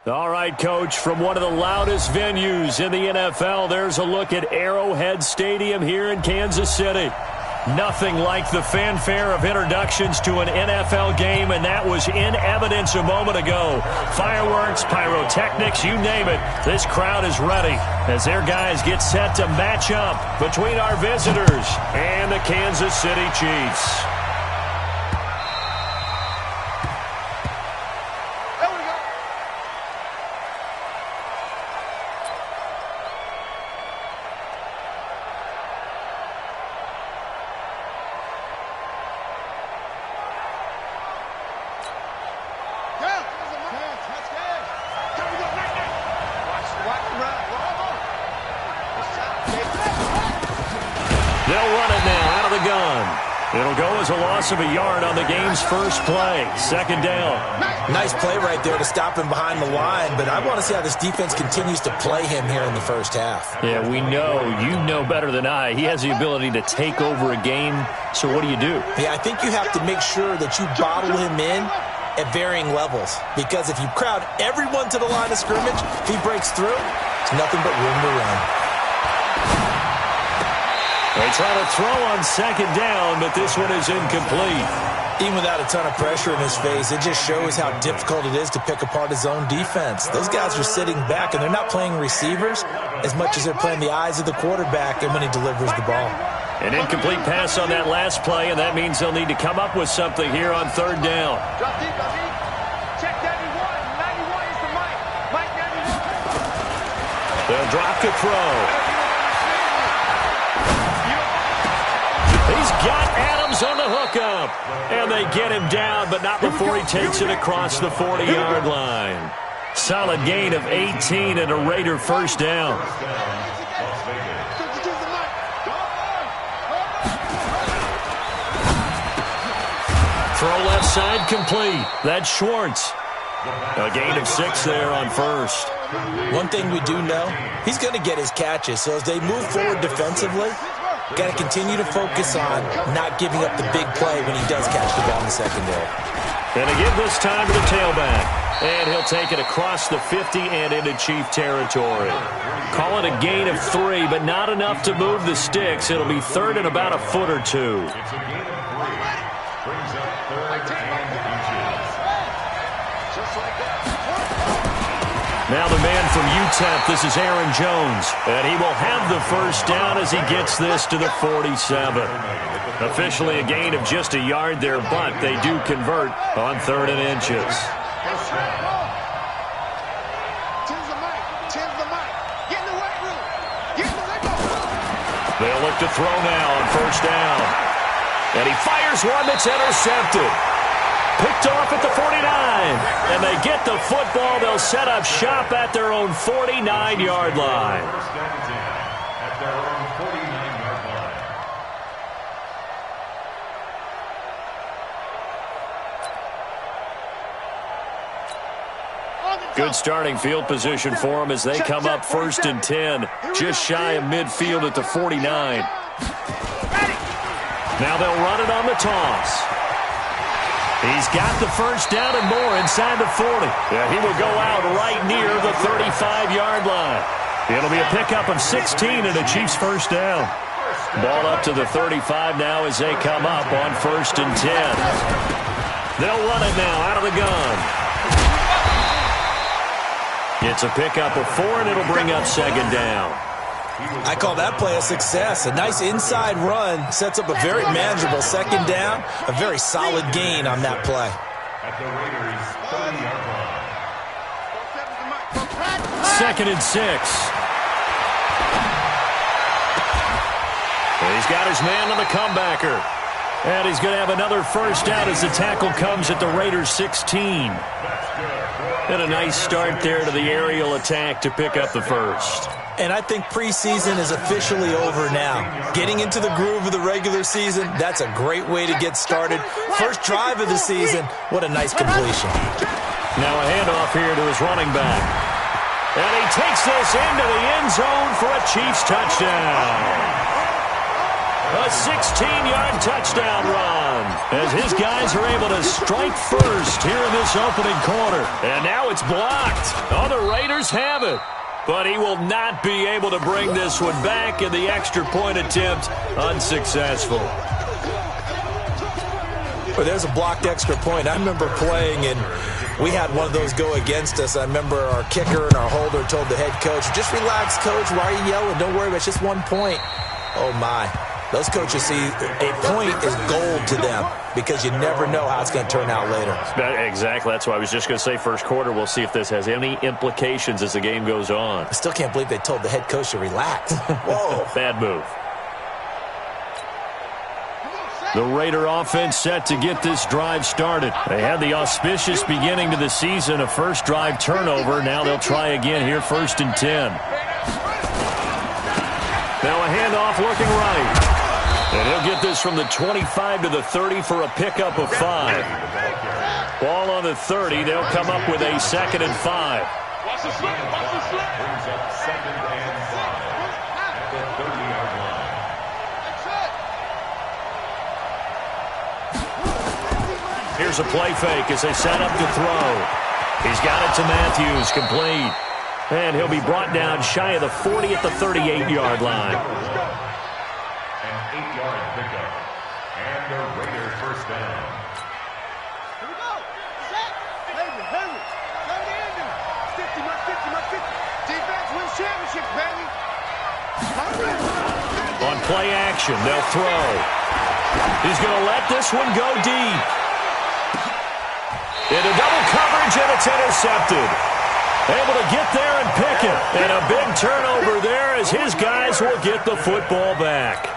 All right, Coach, from one of the loudest venues in the NFL, there's a look at Arrowhead Stadium here in Kansas City. Nothing like the fanfare of introductions to an NFL game, and that was in evidence a moment ago. Fireworks, pyrotechnics, you name it. This crowd is ready as their guys get set to match up between our visitors and the Kansas City Chiefs. It'll go as a loss of a yard on the game's first play. Second down. Nice play right there to stop him behind the line, but I want to see how this defense continues to play him here in the first half. Yeah, we know. You know better than I. He has the ability to take over a game, so what do you do? Yeah, I think you have to make sure that you bottle him in at varying levels, because if you crowd everyone to the line of scrimmage, if he breaks through, it's nothing but room to run. They try to throw on second down, but this one is incomplete. Even without a ton of pressure in his face, it just shows how difficult it is to pick apart his own defense. Those guys are sitting back, and they're not playing receivers as much as they're playing the eyes of the quarterback and when he delivers the ball. An incomplete pass on that last play, and that means they'll need to come up with something here on third down. Drop deep, check 91. 91 is the Mike 91. They'll drop to throw. He's got Adams on the hookup. And they get him down, but not before he takes it across the 40-yard line. Solid gain of 18 and a Raider first down. Throw left side complete. That's Schwartz. A gain of 6 there on first. One thing we do know, he's going to get his catches. So as they move forward defensively, got to continue to focus on not giving up the big play when he does catch the ball in the secondary. And to give this time to the tailback. And he'll take it across the 50 and into Chief territory. Call it a gain of 3, but not enough to move the sticks. It'll be third and about a foot or two. Now the man from UTEP, this is Aaron Jones. And he will have the first down as he gets this to the 47. Officially a gain of just a yard there, but they do convert on third and inches. They'll look to throw now on first down. And he fires one that's intercepted. Picked off at the 49, and they get the football. They'll set up shop at their own 49-yard line. Good starting field position for them as they come up first and 10, just shy of midfield at the 49. Now they'll run it on the toss. He's got the first down and more inside the 40. Yeah, he will go out right near the 35-yard line. It'll be a pickup of 16 and a Chiefs first down. Ball up to the 35 now as they come up on first and 10. They'll run it now out of the gun. It's a pickup of 4, and it'll bring up second down. I call that play a success. A nice inside run sets up a very manageable second down. A very solid gain on that play. Second and 6. He's got his man on the comebacker. And he's going to have another first down as the tackle comes at the Raiders' 16. And a nice start there to the aerial attack to pick up the first. And I think preseason is officially over now. Getting into the groove of the regular season, that's a great way to get started. First drive of the season, what a nice completion. Now a handoff here to his running back. And he takes this into the end zone for a Chiefs touchdown. A 16-yard touchdown run as his guys are able to strike first here in this opening quarter. And now it's blocked. Oh, the Raiders have it. But he will not be able to bring this one back, and the extra point attempt unsuccessful. Well, there's a blocked extra point. I remember playing, and we had one of those go against us. I remember our kicker and our holder told the head coach, just relax, coach. Why are you yelling? Don't worry about it. It's just 1 point. Oh, my. Those coaches see a point is gold to them because you never know how it's going to turn out later. Exactly. That's why I was just going to say first quarter. We'll see if this has any implications as the game goes on. I still can't believe they told the head coach to relax. Whoa. Bad move. The Raider offense set to get this drive started. They had the auspicious beginning to the season, a first drive turnover. Now they'll try again here, 1st and 10. Now a handoff looking right. And he'll get this from the 25 to the 30 for a pickup of 5. Ball on the 30. They'll come up with a 2nd and 5. Watch the slip. Watch the slip. Brings up 2nd and 5 at the 30-yard line. Here's a play fake as they set up to throw. He's got it to Matthews, complete. And he'll be brought down shy of the 40 at the 38-yard line. An 8-yard pickup. And the Raiders first down. Here we go. Set. Hurry. Turn the engine. 50. Defense wins championships, baby. On play action, they'll throw. He's going to let this one go deep. Into double coverage, and it's intercepted. Able to get there and pick it. And a big turnover there as his guys will get the football back.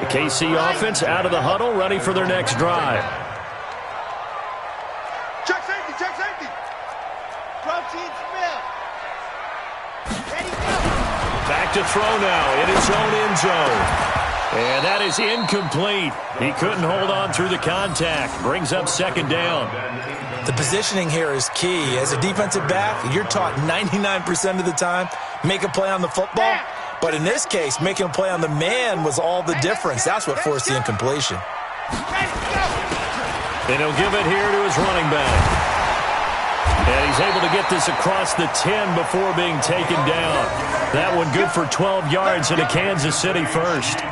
The KC offense out of the huddle, ready for their next drive. Check safety. Protein Smith. Ready, go. Back to throw now in his own end zone. And that is incomplete. He couldn't hold on through the contact. Brings up 2nd down. The positioning here is key. As a defensive back, you're taught 99% of the time, make a play on the football. But in this case, making a play on the man was all the difference. That's what forced the incompletion. And he'll give it here to his running back. And he's able to get this across the 10 before being taken down. That one good for 12 yards into Kansas City first.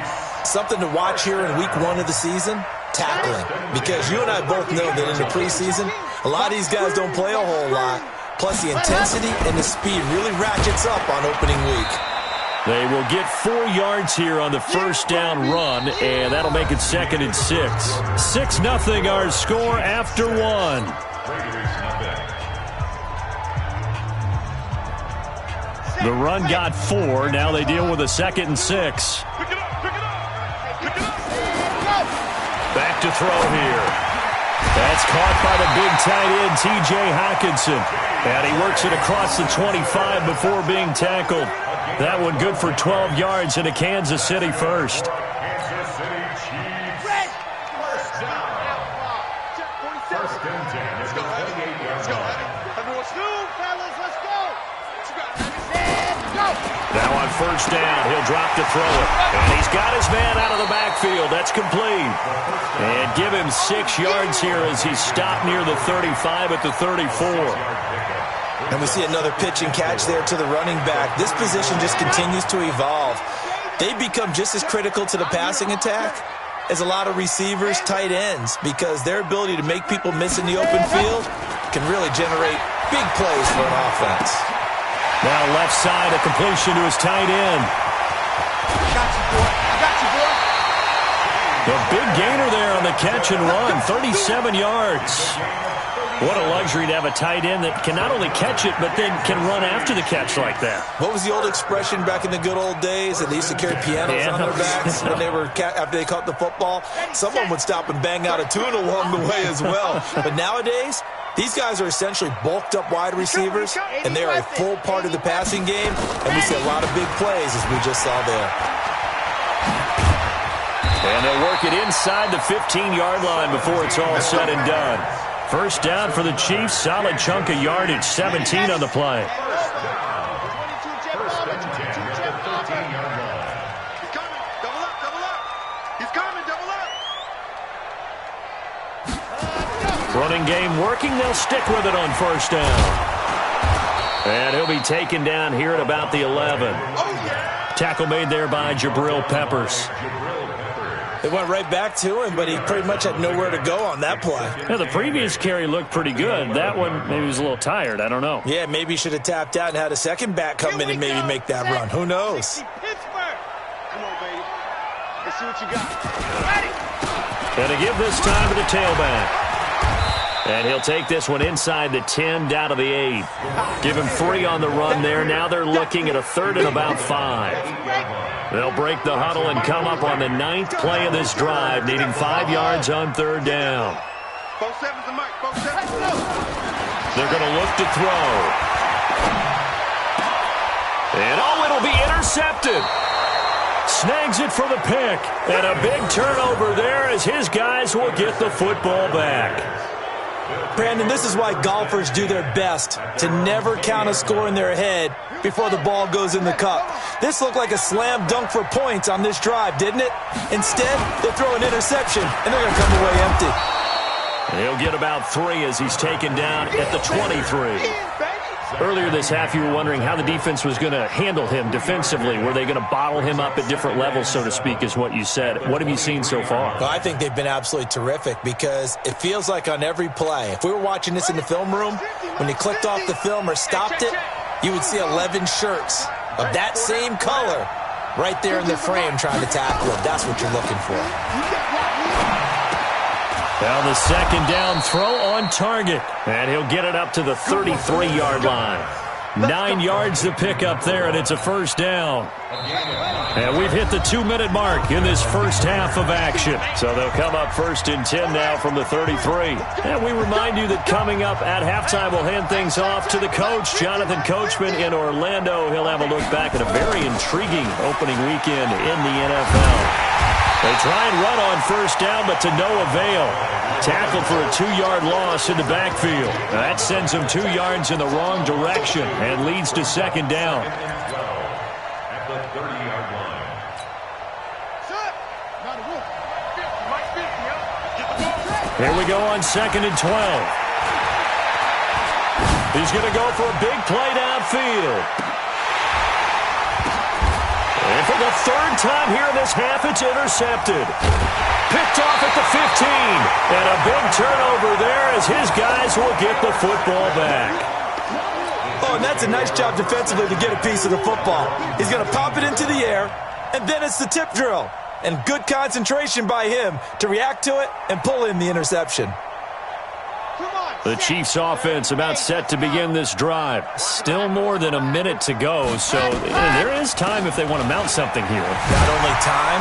Something to watch here in week 1 of the season, tackling. Because you and I both know that in the preseason, a lot of these guys don't play a whole lot. Plus the intensity and the speed really ratchets up on opening week. They will get 4 yards here on the first down run, and that'll make it 2nd and 6. 6-0 our score after 1. The run got 4. Now they deal with a 2nd and 6. Back to throw here. That's caught by the big tight end, T.J. Hockenson. And he works it across the 25 before being tackled. That one good for 12 yards into Kansas City first. Kansas City Chiefs. First down. 1st and 10 at the 28-yard line. Everyone smooth, fellas. Let's go. Now on first down, he'll drop to throw it. And he's got his man out of the backfield. That's complete. And give him 6 yards here as he's stopped near the 35 at the 34. And we see another pitch and catch there to the running back. This position just continues to evolve. They become just as critical to the passing attack as a lot of receivers, tight ends, because their ability to make people miss in the open field can really generate big plays for an offense. Now left side, a completion to his tight end. I got you, boy. The big gainer there on the catch and run, 37 yards. What a luxury to have a tight end that can not only catch it, but then can run after the catch like that. What was the old expression back in the good old days that they used to carry pianos on their backs when they were after they caught the football? Someone would stop and bang out a tune along the way as well. But nowadays, these guys are essentially bulked up wide receivers, and they are a full part of the passing game, and we see a lot of big plays as we just saw there. And they'll work it inside the 15-yard line before it's all said and done. First down for the Chiefs, solid chunk of yardage, 17 on the play. First and 10 at the 13-yard line. Running game working. They'll stick with it on first down. And he'll be taken down here at about the 11. Tackle made there by Jabril Peppers. It went right back to him, but he pretty much had nowhere to go on that play. Yeah, the previous carry looked pretty good. That one, maybe he was a little tired. I don't know. Yeah, maybe he should have tapped out and had a second back come in and maybe make that run. Who knows? Come on, baby. Let's see what you got. Ready? And to give this time to the tailback. And he'll take this one inside the 10, down to the 8. Give him 3 on the run there. Now they're looking at a 3rd and about 5. They'll break the huddle and come up on the 9th play of this drive, needing 5 yards on 3rd down. They're going to look to throw. And, it'll be intercepted. Snags it for the pick. And a big turnover there as his guys will get the football back. Brandon, this is why golfers do their best to never count a score in their head before the ball goes in the cup. This looked like a slam dunk for points on this drive, didn't it? Instead, they throw an interception, and they're going to come away empty. He'll get about 3 as he's taken down at the 23. Earlier this half, you were wondering how the defense was going to handle him defensively. Were they going to bottle him up at different levels, so to speak, is what you said. What have you seen so far? Well, I think they've been absolutely terrific because it feels like on every play, if we were watching this in the film room, when you clicked off the film or stopped it, you would see 11 shirts of that same color right there in the frame trying to tackle him. That's what you're looking for. Now the second down throw on target. And he'll get it up to the 33-yard line. 9 yards to pick up there, and it's a first down. And we've hit the 2-minute mark in this first half of action. So they'll come up 1st and 10 now from the 33. And we remind you that coming up at halftime, we'll hand things off to the coach, Jonathan Coachman in Orlando. He'll have a look back at a very intriguing opening weekend in the NFL. They try and run on first down, but to no avail. Tackled for a 2-yard loss in the backfield. Now that sends them 2 yards in the wrong direction and leads to second down. At the 30-yard line. Here we go on 2nd and 12. He's going to go for a big play downfield. And for the 3rd time here in this half, it's intercepted. Picked off at the 15. And a big turnover there as his guys will get the football back. Oh, and that's a nice job defensively to get a piece of the football. He's going to pop it into the air, and then it's the tip drill. And good concentration by him to react to it and pull in the interception. The Chiefs offense about set to begin this drive. Still more than a minute to go, so there is time if they want to mount something here. Not only time,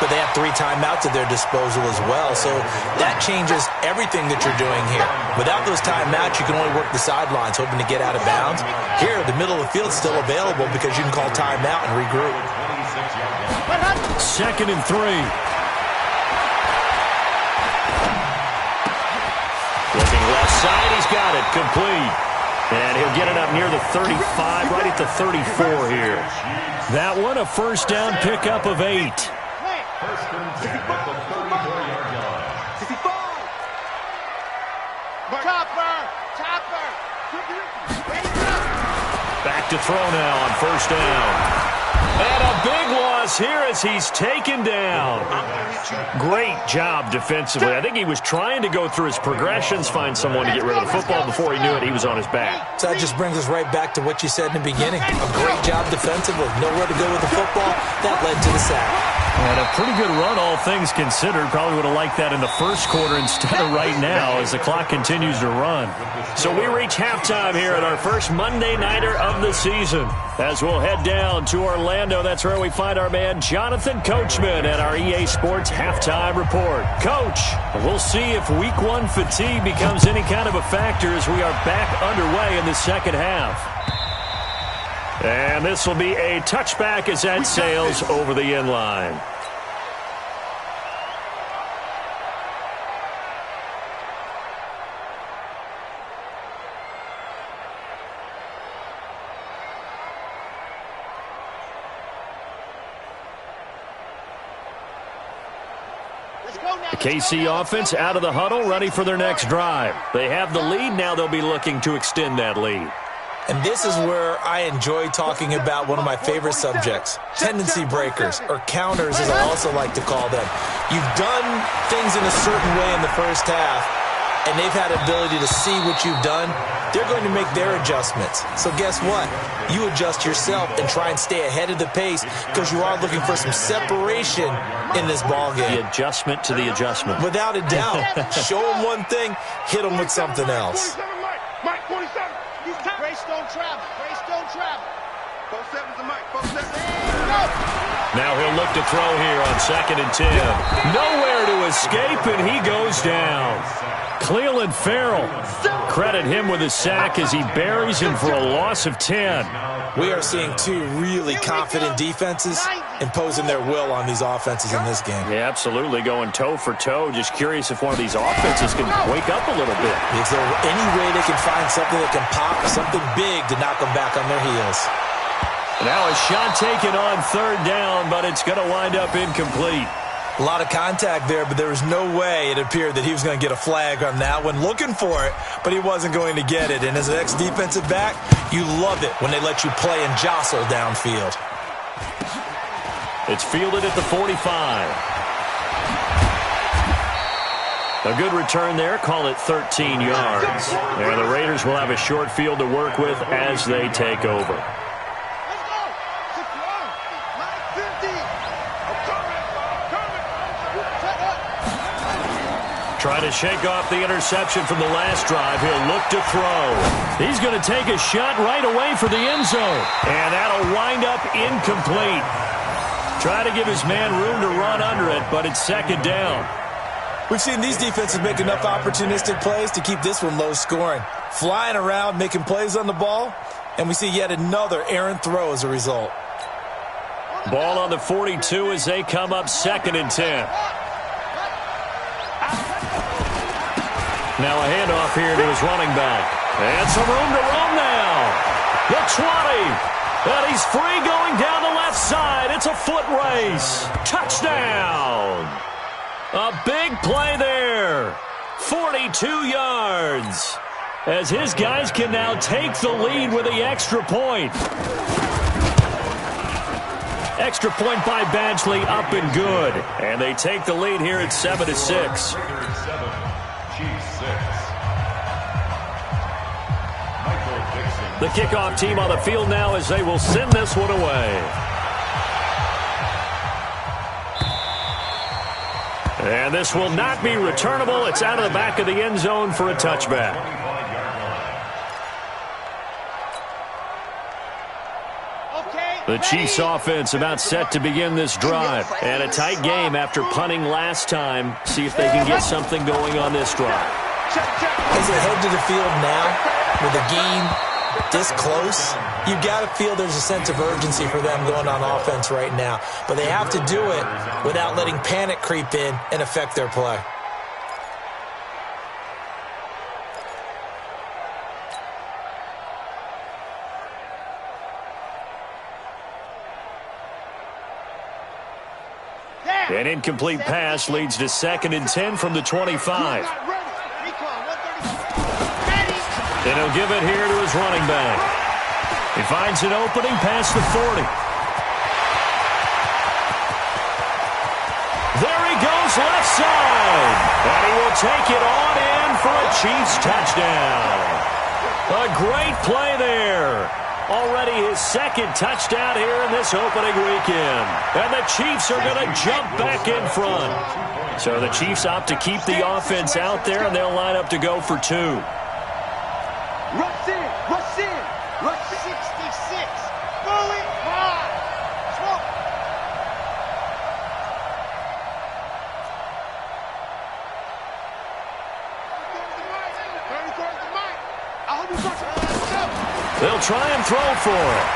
but they have 3 timeouts at their disposal as well, so that changes everything that you're doing here. Without those timeouts, you can only work the sidelines, hoping to get out of bounds. Here, the middle of the field is still available because you can call timeout and regroup. 2nd and 3. Looking left side, he's got it, complete. And he'll get it up near the 35, right at the 34 here. That one, a first down pickup of 8. 1st and 10 at the 34-yard line. Back to throw now on first down. And a big loss here as he's taken down. Great job defensively. I think he was trying to go through his progressions, find someone to get rid of the football. Before he knew it, he was on his back. So that just brings us right back to what you said in the beginning. A great job defensively. Nowhere to go with the football. That led to the sack. And a pretty good run, all things considered. Probably would have liked that in the first quarter instead of right now as the clock continues to run. So we reach halftime here at our first Monday Nighter of the season. As we'll head down to Orlando, that's where we find our man Jonathan Coachman at our EA Sports Halftime Report. Coach, we'll see if Week 1 fatigue becomes any kind of a factor as we are back underway in the second half. And this will be a touchback as that sails over the end line. The KC offense out of the huddle, ready for their next drive. They have the lead. Now they'll be looking to extend that lead. And this is where I enjoy talking about one of my favorite subjects, tendency breakers, or counters as I also like to call them. You've done things in a certain way in the first half, and they've had ability to see what you've done. They're going to make their adjustments. So guess what? You adjust yourself and try and stay ahead of the pace because you are looking for some separation in this ball game. The adjustment to the adjustment. Without a doubt. Show them one thing, hit them with something else. Mike, 47. Grace don't travel. Grace don't travel. 47's the Mike. 47. Now he'll look to throw here on 2nd and 10. Nowhere to escape, and he goes down. Cleveland Farrell, credit him with a sack as he buries him for a loss of 10. We are seeing two really confident defenses imposing their will on these offenses in this game. Yeah, absolutely, going toe for toe. Just curious if one of these offenses can wake up a little bit. Is there any way they can find something that can pop, something big to knock them back on their heels? Now a shot taken on 3rd down, but it's going to wind up incomplete. A lot of contact there, but there was no way it appeared that he was going to get a flag on that one. Looking for it, but he wasn't going to get it. And as an ex-defensive back, you love it when they let you play and jostle downfield. It's fielded at the 45. A good return there. Call it 13 yards. And the Raiders will have a short field to work with as they take over. Trying to shake off the interception from the last drive. He'll look to throw. He's going to take a shot right away for the end zone. And that'll wind up incomplete. Try to give his man room to run under it, but it's 2nd down. We've seen these defenses make enough opportunistic plays to keep this one low scoring. Flying around, making plays on the ball, and we see yet another errant throw as a result. Ball on the 42 as they come up 2nd and 10. Now a handoff here to his running back. And some room to roam now. The 20. And he's free going down the left side. It's a foot race. Touchdown. A big play there. 42 yards. As his guys can now take the lead with the extra point. Extra point by Badgley, up and good. And they take the lead here at 7-6. The kickoff team on the field now as they will send this one away. And this will not be returnable. It's out of the back of the end zone for a touchback. The Chiefs offense about set to begin this drive. And a tight game after punting last time. See if they can get something going on this drive. As they head to the field now with a game this close, you've got to feel there's a sense of urgency for them going on offense right now. But they have to do it without letting panic creep in and affect their play. An incomplete pass leads to 2nd and 10 from the 25. Then he'll give it here to his running back. He finds an opening past the 40. There he goes, left side. And he will take it on in for a Chiefs touchdown. A great play there. Already his 2nd touchdown here in this opening weekend. And the Chiefs are going to jump back in front. So the Chiefs opt to keep the offense out there, and they'll line up to go for 2. Rush in, rush in, rush 66, fully high, smoke. They'll try and throw for it.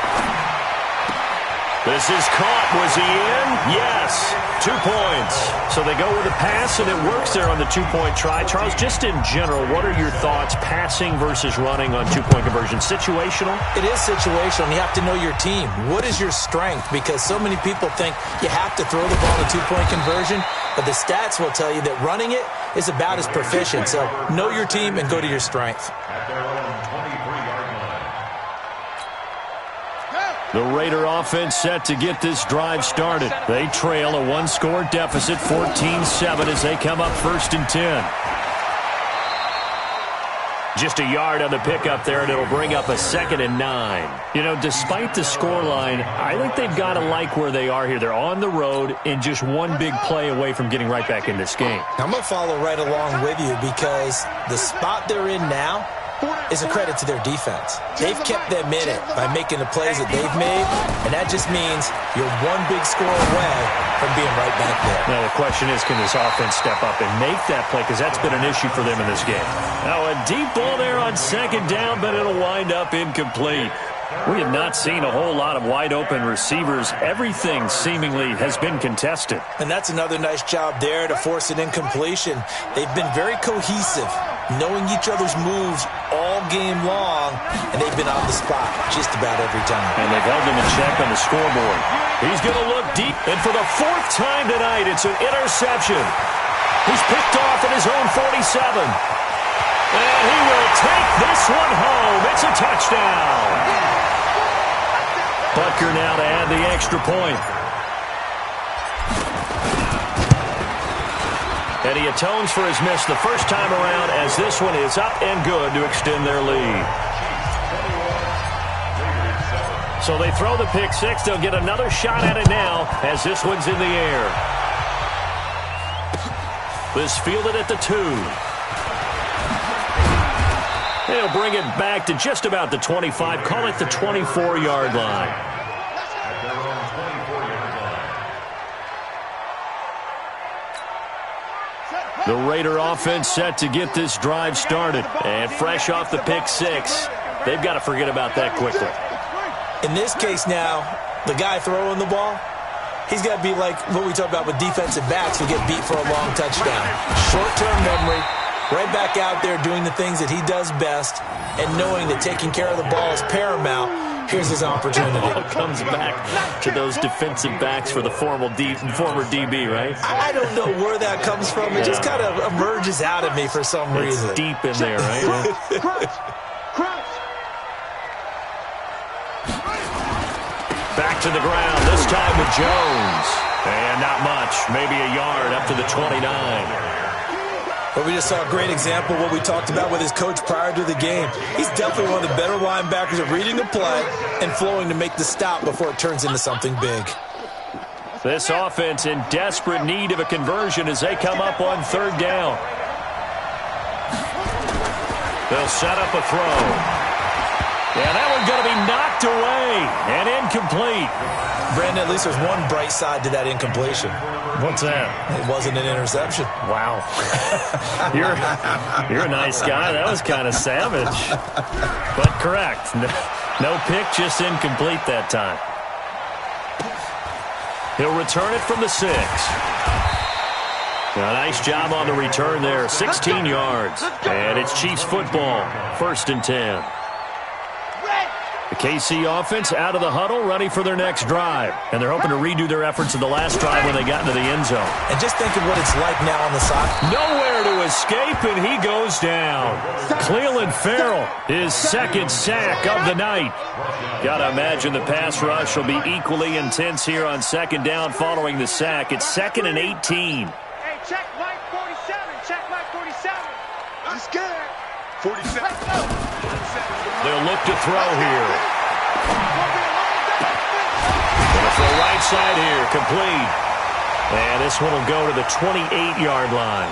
This is caught. Was he in? Yes. 2 points. So they go with a pass, and it works there on the two-point try. Charles, just in general, what are your thoughts passing versus running on two-point conversion? Situational? It is situational. You have to know your team. What is your strength? Because so many people think you have to throw the ball in a two-point conversion, but the stats will tell you that running it is about as proficient. So know your team and go to your strength. At their own 23-yard line. The Raider offense set to get this drive started. They trail a one-score deficit, 14-7, as they come up 1st and 10. Just a yard on the pickup there, and it'll bring up a 2nd and 9. You know, despite the scoreline, I think they've got to like where they are here. They're on the road and just one big play away from getting right back in this game. I'm going to follow right along with you because the spot they're in now is a credit to their defense. They've kept them in it by making the plays that they've made, and that just means you're one big score away from being right back there. Now, the question is, can this offense step up and make that play? Because that's been an issue for them in this game. Now, a deep ball there on 2nd down, but it'll wind up incomplete. We have not seen a whole lot of wide-open receivers. Everything seemingly has been contested. And that's another nice job there to force an incompletion. They've been very cohesive, knowing each other's moves all game long, and they've been on the spot just about every time. And they've held him in check on the scoreboard. He's going to look deep, and for the 4th time tonight, it's an interception. He's picked off at his own 47. And he will take this one home. It's a touchdown. Butker now to add the extra point. And he atones for his miss the first time around as this one is up and good to extend their lead. So they throw the pick six. They'll get another shot at it now as this one's in the air. This fielded at the 2. They'll bring it back to just about the 25. Call it the 24-yard line. The Raider offense set to get this drive started. And fresh off the pick six, they've got to forget about that quickly. In this case now, the guy throwing the ball, he's got to be like what we talk about with defensive backs who get beat for a long touchdown. Short-term memory. Right back out there doing the things that he does best and knowing that taking care of the ball is paramount. Here's his opportunity. It all comes back to those defensive backs for the former DB, right? I don't know where that comes from. It just kind of emerges out of me for some reason. It's deep in there, right? Back to the ground, this time with Jones. And not much, maybe a yard up to the 29. But we just saw a great example of what we talked about with his coach prior to the game. He's definitely one of the better linebackers at reading the play and flowing to make the stop before it turns into something big. This offense in desperate need of a conversion as they come up on 3rd down. They'll set up a throw. Yeah, that one's going to be knocked away and incomplete. Brandon, at least there's one bright side to that incompletion. What's that? It wasn't an interception. Wow. You're a nice guy. That was kind of savage. But correct. No pick, just incomplete that time. He'll return it from the 6. A nice job on the return there. 16 yards. And it's Chiefs football. 1st and 10. The KC offense out of the huddle, ready for their next drive. And they're hoping to redo their efforts in the last drive when they got into the end zone. And just think of what it's like now on the side. Nowhere to escape, and he goes down. Cleveland Farrell, his 2nd sack of the night. Got to imagine the pass rush will be equally intense here on 2nd down following the sack. It's 2nd and 18. Hey, check Mike 47. Check Mike 47. I'm scared. 47. They'll look to throw here. Gonna throw right side here, complete. And this one will go to the 28-yard line.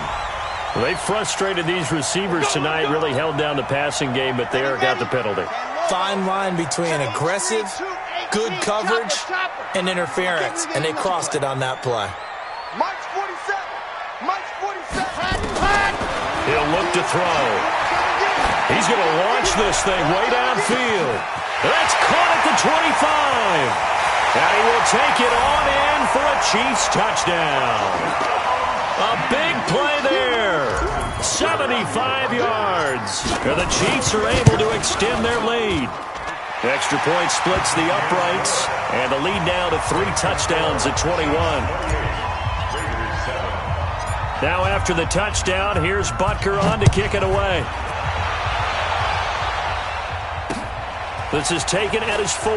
Well, they frustrated these receivers tonight, really held down the passing game, but they got the penalty. Fine line between aggressive, good coverage, and interference, and they crossed it on that play. Mike's 47. Mike's 47. He'll look to throw. He's going to launch this thing way downfield. That's caught at the 25. And he will take it on in for a Chiefs touchdown. A big play there. 75 yards. And the Chiefs are able to extend their lead. Extra point splits the uprights. And the lead now to 3 touchdowns at 21. Now after the touchdown, here's Butker on to kick it away. This is taken at his 4.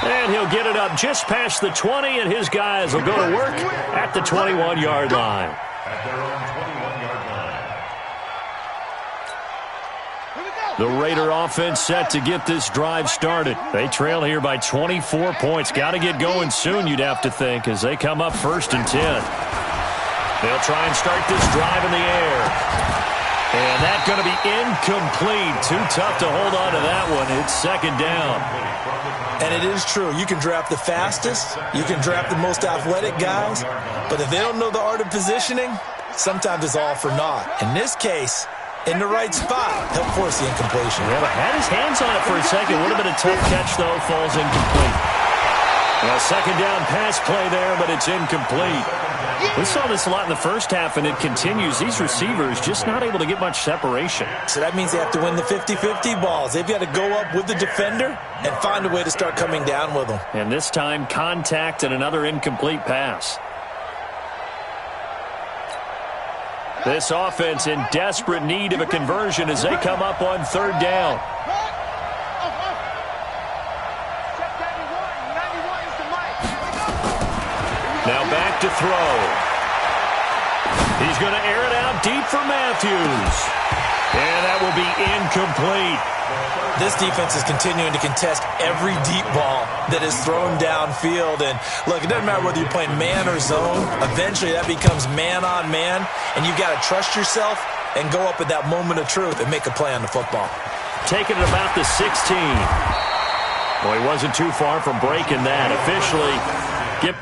And he'll get it up just past the 20, and his guys will go to work at the 21-yard line. At their own 21-yard line. The Raider offense set to get this drive started. They trail here by 24 points. Got to get going soon, you'd have to think, as they come up 1st and 10. They'll try and start this drive in the air. And that's going to be incomplete. Too tough to hold on to that one. It's 2nd down. And it is true. You can draft the fastest. You can draft the most athletic guys. But if they don't know the art of positioning, sometimes it's all for naught. In this case, in the right spot, he'll force the incompletion. Yeah, had his hands on it for a second. Would have been a tough catch, though. Falls incomplete. Well, 2nd down pass play there, but it's incomplete. We saw this a lot in the first half, and it continues. These receivers just not able to get much separation. So that means they have to win the 50-50 balls. They've got to go up with the defender and find a way to start coming down with them. And this time, contact and another incomplete pass. This offense in desperate need of a conversion as they come up on 3rd down. Now back to throw. He's going to air it out deep for Matthews. And that will be incomplete. This defense is continuing to contest every deep ball that is thrown downfield. And look, it doesn't matter whether you're playing man or zone. Eventually that becomes man on man. And you've got to trust yourself and go up at that moment of truth and make a play on the football. Taking it about the 16. Well, he wasn't too far from breaking that. Officially, get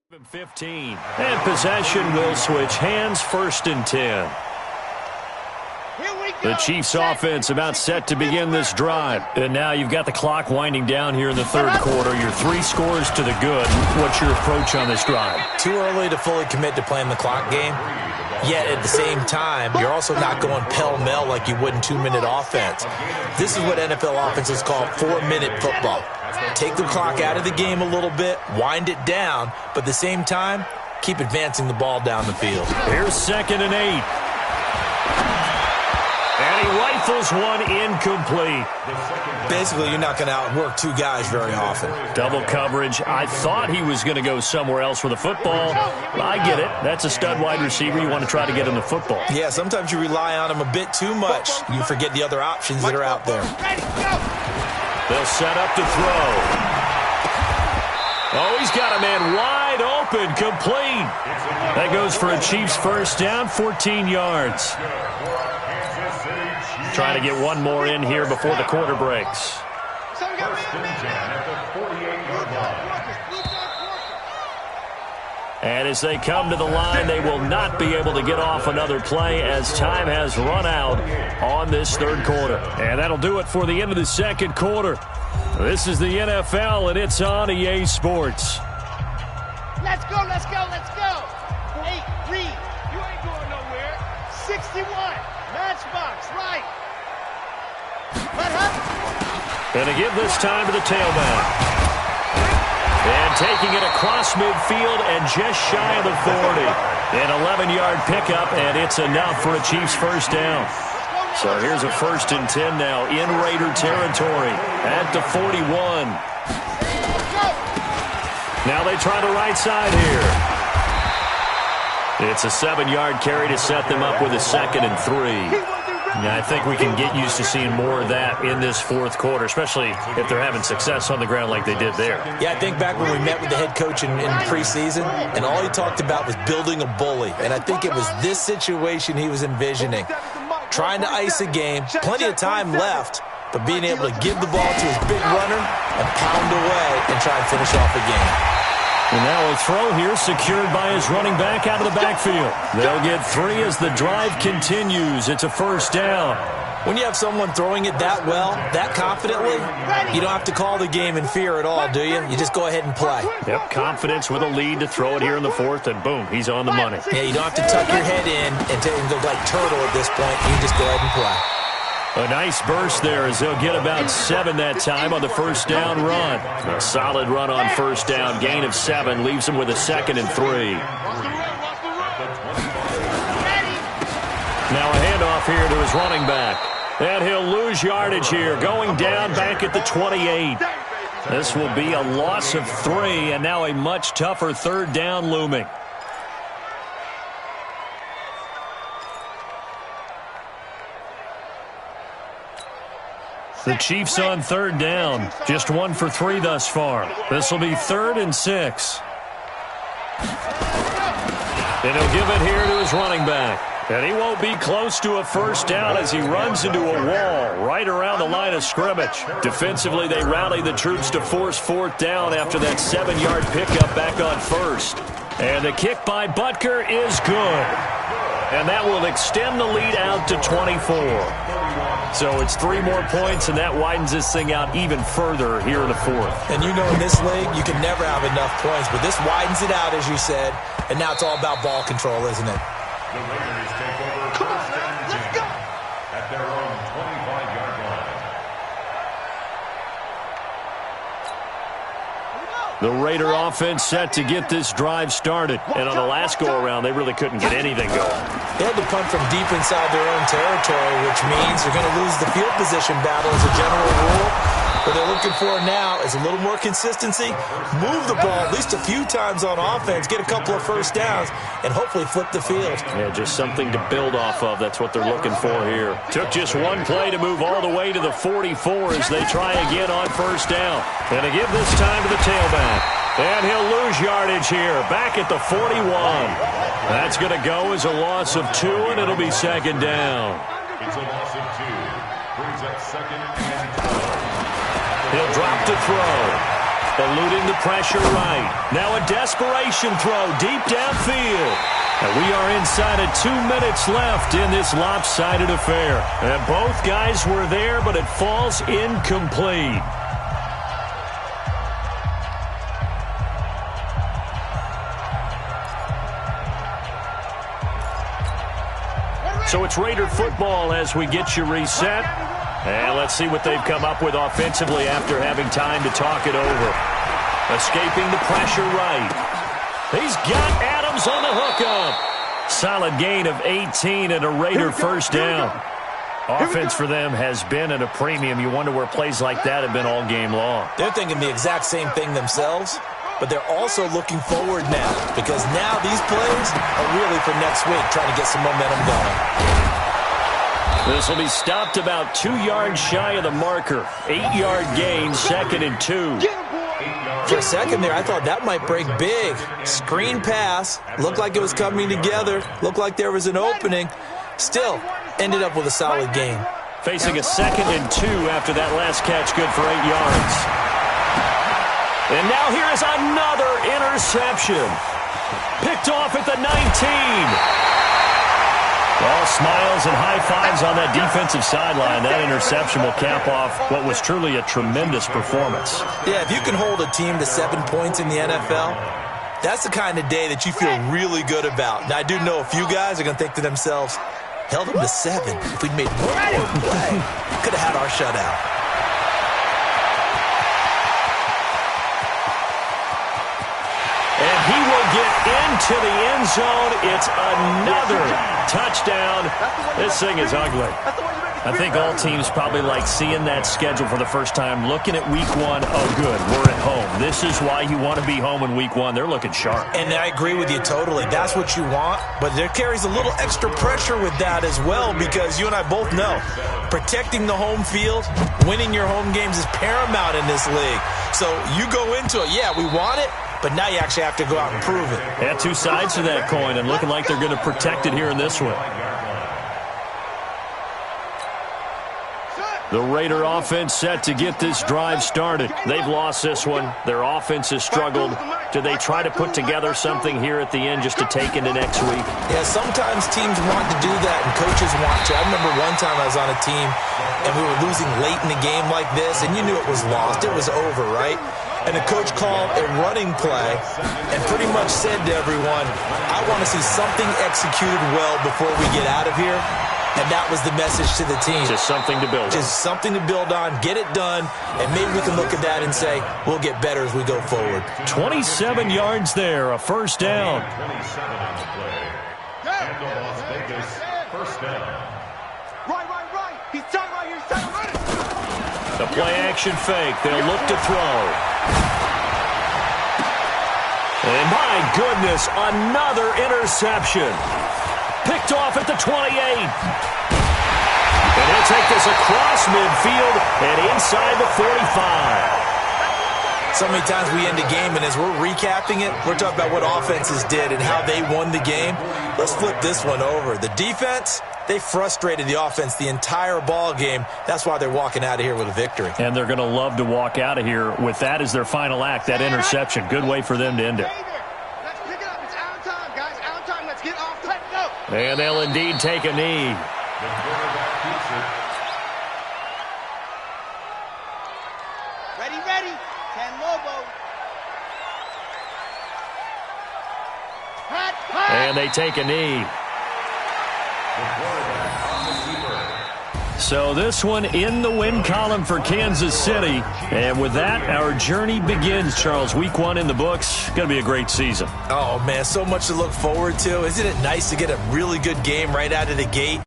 15. And possession will switch hands, 1st and 10. The Chiefs offense about set to begin this drive. And now you've got the clock winding down here in the 3rd quarter. You're 3 scores to the good. What's your approach on this drive? Too early to fully commit to playing the clock game. Yet at the same time, you're also not going pell-mell like you would in 2-minute offense. This is what NFL offenses call 4-minute football. Take the clock out of the game a little bit, wind it down, but at the same time, keep advancing the ball down the field. Here's 2nd and 8. And he rifles one incomplete. Basically, you're not going to outwork 2 guys very often. Double coverage. I thought he was going to go somewhere else with the football. I get it. That's a stud wide receiver. You want to try to get him the football. Yeah, sometimes you rely on him a bit too much. You forget the other options that are out there. They'll set up to throw. Oh, he's got a man wide open, complete. That goes for a Chiefs 1st down, 14 yards. Trying to get one more in here before the quarter breaks. 1st and 10 at the 48-yard line. And as they come to the line, they will not be able to get off another play as time has run out on this 3rd quarter. And that'll do it for the end of the 2nd quarter. This is the NFL, and it's on EA Sports. Let's go, let's go, let's go. Hey, Reed, you ain't going nowhere. 61, matchbox, right. And to give this time to the tailback. And taking it across midfield and just shy of the 40. An 11-yard pickup, and it's enough for a Chiefs 1st down. So here's a 1st and 10 now in Raider territory at the 41. Now they try the right side here. It's a 7-yard carry to set them up with a 2nd and 3. Yeah, I think we can get used to seeing more of that in this 4th quarter, especially if they're having success on the ground like they did there. Yeah, I think back when we met with the head coach in preseason, and all he talked about was building a bully. And I think it was this situation he was envisioning. Trying to ice a game, plenty of time left, but being able to give the ball to his big runner and pound away and try and finish off the game. And now a throw here secured by his running back out of the backfield. They'll get 3 as the drive continues. It's a 1st down. When you have someone throwing it that well, that confidently, you don't have to call the game in fear at all, do you? You just go ahead and play. Yep, confidence with a lead to throw it here in the 4th, and boom, he's on the money. Yeah, you don't have to tuck your head in and go like turtle at this point. You just go ahead and play. A nice burst there as they'll get about 7 that time on the 1st down run. A solid run on 1st down. Gain of 7 leaves them with a 2nd and 3. Now a handoff here to his running back. And he'll lose yardage here. Going down back at the 28. This will be a loss of 3 and now a much tougher 3rd down looming. The Chiefs on 3rd down. Just 1 for 3 thus far. This will be 3rd and 6. And he'll give it here to his running back. And he won't be close to a 1st down as he runs into a wall right around the line of scrimmage. Defensively, they rally the troops to force 4th down after that 7-yard pickup back on 1st. And the kick by Butker is good. And that will extend the lead out to 24. So it's 3 more points, and that widens this thing out even further here in the 4th. And you know in this league, you can never have enough points, but this widens it out, as you said, and now it's all about ball control, isn't it? The Raiders take over 1st and 10 at their own 25-yard line. The Raider offense set to get this drive started. And on the last go-around, they really couldn't get anything going. They had to punt from deep inside their own territory, which means they're going to lose the field position battle as a general rule. What they're looking for now is a little more consistency, move the ball at least a few times on offense, get a couple of 1st downs, and hopefully flip the field. Yeah, just something to build off of. That's what they're looking for here. Took just 1 play to move all the way to the 44 as they try again on 1st down. And to give this time to the tailback. And he'll lose yardage here, back at the 41. That's going to go as a loss of 2, and it'll be 2nd down. It's a loss of 2. Brings up 2nd and 12. He'll drop to throw. Eluding the pressure right. Now a desperation throw deep downfield. And we are inside of 2 minutes left in this lopsided affair. And both guys were there, but it falls incomplete. So it's Raider football as we get you reset. And let's see what they've come up with offensively after having time to talk it over. Escaping the pressure right. He's got Adams on the hookup. Solid gain of 18 and a Raider first down. Offense for them has been at a premium. You wonder where plays like that have been all game long. They're thinking the exact same thing themselves, but they're also looking forward now because now these plays are really for next week, trying to get some momentum going. This will be stopped about 2 yards shy of the marker. 8-yard gain, 2nd and 2. For a second there, I thought that might break big. Screen pass. Looked like it was coming together. Looked like there was an opening. Still, ended up with a solid gain. Facing a 2nd and 2 after that last catch, good for 8 yards. And now here is another interception. Picked off at the 19. All smiles and high fives on that defensive sideline. That interception will cap off what was truly a tremendous performance. Yeah, if you can hold a team to 7 points in the NFL, that's the kind of day that you feel really good about. Now, I do know a few guys are going to think to themselves, held them to 7. If we'd made one more play, could have had our shutout. And he will get into the end zone. It's another touchdown. This thing is ugly. I think all teams probably like seeing that schedule for the first time, looking at week 1. Oh, good, we're at home. This is why you want to be home in week 1. They're looking sharp. And I agree with you totally. That's what you want, but there carries a little extra pressure with that as well because you and I both know protecting the home field, winning your home games is paramount in this league. So you go into it, yeah, we want it, but now you actually have to go out and prove it. Yeah, 2 sides to that coin, and looking like they're going to protect it here in this one. The Raider offense set to get this drive started. They've lost this one. Their offense has struggled. Do they try to put together something here at the end just to take into next week? Yeah, sometimes teams want to do that and coaches want to. I remember one time I was on a team and we were losing late in the game like this, and you knew it was lost. It was over, right? And the coach called a running play and pretty much said to everyone, I want to see something executed well before we get out of here. And that was the message to the team. Just something to build on. Just something to build on, get it done, and maybe we can look at that and say, we'll get better as we go forward. 27 yards there, a first down. 27 on the play. And the Las Vegas first down. Right. He's tight right here. He's tight. Run it. The play action fake. They'll look to throw. And my goodness, another interception. Picked off at the 28. And he'll take this across midfield and inside the 45. So many times we end a game, and as we're recapping it, we're talking about what offenses did and how they won the game. Let's flip this one over. The defense, they frustrated the offense the entire ball game. That's why they're walking out of here with a victory. And they're going to love to walk out of here with that as their final act, that interception. Good way for them to end it. Let's pick it up. It's out of time, guys. Out of time. Let's get off. Let's go. And they'll indeed take a knee. The quarterback keeps it. Ready. 10 Lobo. And they take a knee. So this one in the win column for Kansas City. And with that, our journey begins, Charles. Week 1 in the books. Going to be a great season. Oh, man, so much to look forward to. Isn't it nice to get a really good game right out of the gate?